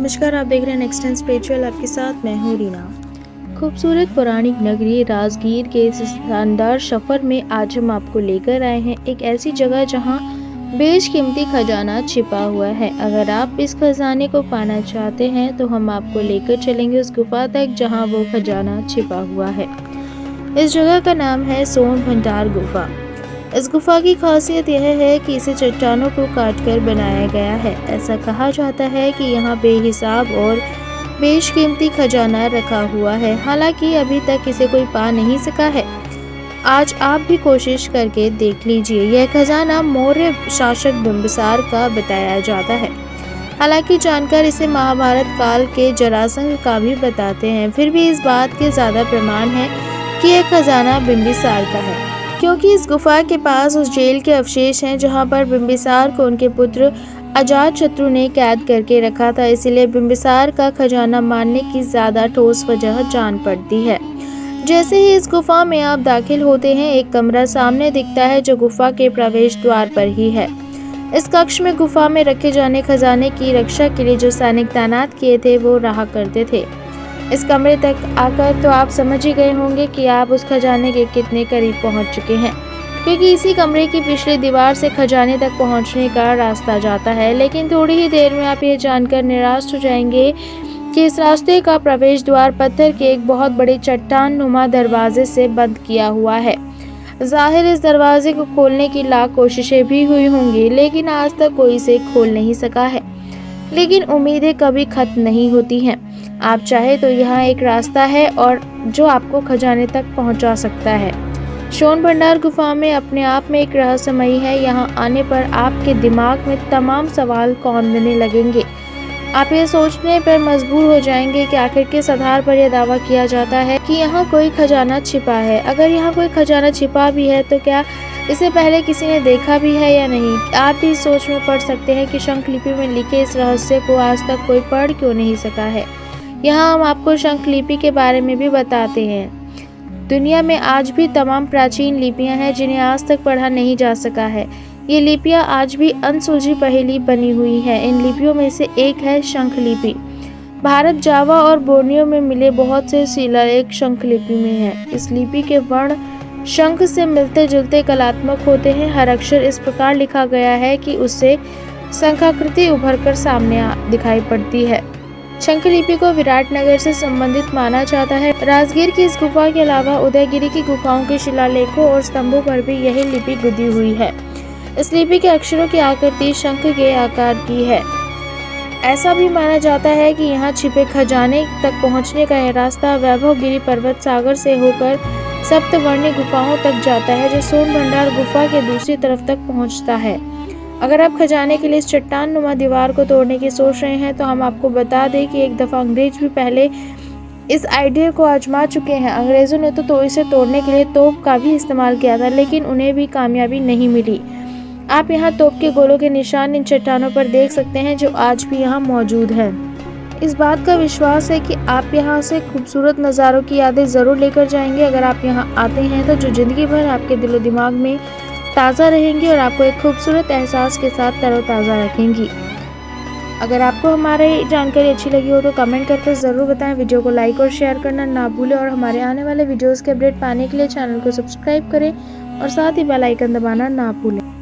नमस्कार, आप देख रहे हैं नेक्स्ट एंड स्पिरिचुअल। आपके साथ मैं हूँ रीना। खूबसूरत पौराणिक नगरी राजगीर के इस शानदार सफर में आज हम आपको लेकर आए हैं एक ऐसी जगह जहाँ बेशकीमती खजाना छिपा हुआ है। अगर आप इस खजाने को पाना चाहते हैं तो हम आपको लेकर चलेंगे उस गुफा तक जहाँ वो खजाना छिपा हुआ है। इस जगह का नाम है सोन भंडार गुफा। इस गुफा की खासियत यह है कि इसे चट्टानों को काटकर बनाया गया है। ऐसा कहा जाता है कि यहाँ बेहिसाब और बेशकीमती खजाना रखा हुआ है। हालांकि अभी तक इसे कोई पा नहीं सका है। आज आप भी कोशिश करके देख लीजिए। यह खजाना मौर्य शासक बिंबिसार का बताया जाता है। हालांकि जानकार इसे महाभारत काल के जरासंध का भी बताते हैं, फिर भी इस बात के ज्यादा प्रमाण है कि यह खजाना बिंबिसार का है, क्योंकि इस गुफा के पास उस जेल के अवशेष हैं जहां पर बिंबिसार को उनके पुत्र अजातशत्रु ने कैद करके रखा था। इसलिए बिंबिसार का खजाना मानने की ज्यादा ठोस वजह जान पड़ती है। जैसे ही इस गुफा में आप दाखिल होते हैं, एक कमरा सामने दिखता है जो गुफा के प्रवेश द्वार पर ही है। इस कक्ष में गुफा में रखे जाने खजाने की रक्षा के लिए जो सैनिक तैनात किए थे वो रहा करते थे। इस कमरे तक आकर तो आप समझ ही गए होंगे कि आप उस खजाने के कितने करीब पहुंच चुके हैं, क्योंकि इसी कमरे की पिछली दीवार से खजाने तक पहुंचने का रास्ता जाता है। लेकिन थोड़ी ही देर में आप ये जानकर निराश हो जाएंगे कि इस रास्ते का प्रवेश द्वार पत्थर के एक बहुत बड़े चट्टान नुमा दरवाजे से बंद किया हुआ है। जाहिर इस दरवाजे को खोलने की लाख कोशिशें भी हुई होंगी, लेकिन आज तक कोई इसे खोल नहीं सका है। लेकिन उम्मीदें कभी खत्म नहीं होती हैं। आप चाहे तो यहाँ एक रास्ता है और जो आपको खजाने तक पहुँचा सकता है। सोन भंडार गुफा में अपने आप में एक रहस्यमयी है। यहाँ आने पर आपके दिमाग में तमाम सवाल कौंधने लगेंगे। आप ये सोचने पर मजबूर हो जाएंगे कि आखिर किस आधार पर यह दावा किया जाता है कि यहाँ कोई खजाना छिपा है। अगर यहाँ कोई खजाना छिपा भी है तो क्या इसे पहले किसी ने देखा भी है या नहीं। आप भी सोच में पड़ सकते हैं कि शंख लिपि में लिखे इस रहस्य को आज तक कोई पढ़ क्यों नहीं सका है। यहाँ हम आपको शंख लिपि के बारे में भी बताते हैं। दुनिया में आज भी तमाम प्राचीन लिपियां हैं जिन्हें आज तक पढ़ा नहीं जा सका है। ये लिपियां आज भी अनसुलझी पहेली बनी हुई है। इन लिपियों में से एक है शंख लिपि। भारत, जावा और बोर्नियो में मिले बहुत से शिलालेख शंख लिपि में है। इस लिपि के वर्ण शंख से मिलते जुलते कलात्मक होते हैं। हर अक्षर इस प्रकार लिखा गया है कि उससे शंखाकृति उभर कर सामने दिखाई पड़ती है। शंख लिपि को विराटनगर से संबंधित माना जाता है। राजगीर की इस गुफा के अलावा उदयगिरी की गुफाओं के शिलालेखों और स्तंभों पर भी यही लिपि गुदी हुई है। इस लिपि के अक्षरों की आकृति शंख के आकार की है। ऐसा भी माना जाता है कि यहाँ छिपे खजाने तक पहुँचने का यह रास्ता वैभवगिरी पर्वत सागर से होकर सप्तवर्णी गुफाओं तक जाता है, जो सोन भंडार गुफा के दूसरी तरफ तक पहुँचता है। अगर आप खजाने के लिए इस चट्टान नुमा दीवार को तोड़ने की सोच रहे हैं तो हम आपको बता दें कि एक दफ़ा अंग्रेज भी पहले इस आइडिया को आजमा चुके हैं। अंग्रेज़ों ने तो इसे तोड़ने के लिए तोप का भी इस्तेमाल किया था, लेकिन उन्हें भी कामयाबी नहीं मिली। आप यहाँ तोप के गोलों के निशान इन चट्टानों पर देख सकते हैं जो आज भी यहाँ मौजूद है। इस बात का विश्वास है कि आप यहाँ से खूबसूरत नज़ारों की यादें ज़रूर लेकर जाएंगे। अगर आप यहाँ आते हैं तो जो ज़िंदगी भर आपके दिलो दिमाग में ताज़ा रहेंगी और आपको एक खूबसूरत एहसास के साथ तरोताज़ा रखेंगी। अगर आपको हमारी जानकारी अच्छी लगी हो तो कमेंट करके ज़रूर बताएं। वीडियो को लाइक और शेयर करना ना भूलें और हमारे आने वाले वीडियोस के अपडेट पाने के लिए चैनल को सब्सक्राइब करें और साथ ही बेल आइकन दबाना ना भूलें।